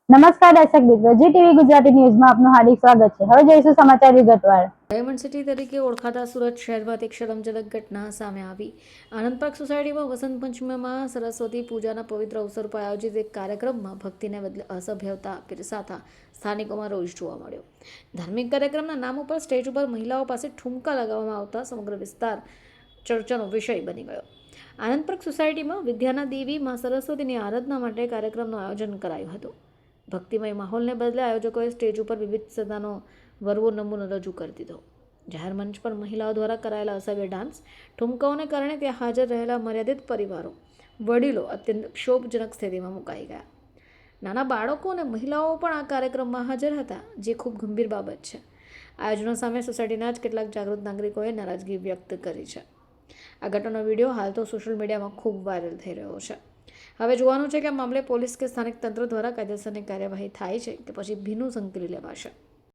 નમસ્કાર દર્શક મિત્રો, જી ટીવી ગુજરાતી ન્યૂઝમાં આપનું હાર્દિક સ્વાગત છે। હવે જોઈશું સમાચાર વિગતવાર। ડાયમંડ સિટી તરીકે ઓળખાતા સુરત શહેરમાં એક શરમજનક ઘટના સામે આવી। આનંદ પાર્ક સોસાયટીમાં વસંત પંચમીમાં સરસ્વતી પૂજાના પવિત્ર અવસર પર આયોજિત એક કાર્યક્રમમાં ભક્તિને બદલે અસભ્યતા પીરસાતા સ્થાનિકોમાં રોષ જોવા મળ્યો। ધાર્મિક કાર્યક્રમના નામ ઉપર સ્ટેજ ઉપર મહિલાઓ પાસે ઠુમકા લગાવવામાં આવતા સમગ્ર વિસ્તાર ચર્ચાનો વિષય બની ગયો। આનંદ પાર્ક સોસાયટીમાં વિદ્યાના દેવી માં સરસ્વતીની આરાધના માટે કાર્યક્રમનું આયોજન કરાયું હતું। ભક્તિમય માહોલને બદલે આયોજકોએ સ્ટેજ ઉપર વિવિધ સદાનો વરવો નમૂનો રજૂ કરી દીધો। જાહેર મંચ પર મહિલાઓ દ્વારા કરાયેલા અસભ્ય ડાન્સ ઠુમકાઓને કારણે ત્યાં હાજર રહેલા મર્યાદિત પરિવારો વડીલો અત્યંત ક્ષોભજનક સ્થિતિમાં મુકાઈ ગયા। નાના બાળકો અને મહિલાઓ પણ આ કાર્યક્રમમાં હાજર હતા, જે ખૂબ ગંભીર બાબત છે। આયોજનો સામે સોસાયટીના જ કેટલાક જાગૃત નાગરિકોએ નારાજગી વ્યક્ત કરી છે। આ ઘટનાનો વિડીયો હાલ તો સોશિયલ મીડિયામાં ખૂબ વાયરલ થઈ રહ્યો છે। હવે જોવાનું છે કે આ મામલે પોલીસ કે સ્થાનિક તંત્ર દ્વારા કાયદેસરની કાર્યવાહી થાય છે કે પછી ભીનું સંકેલી લેવાશે।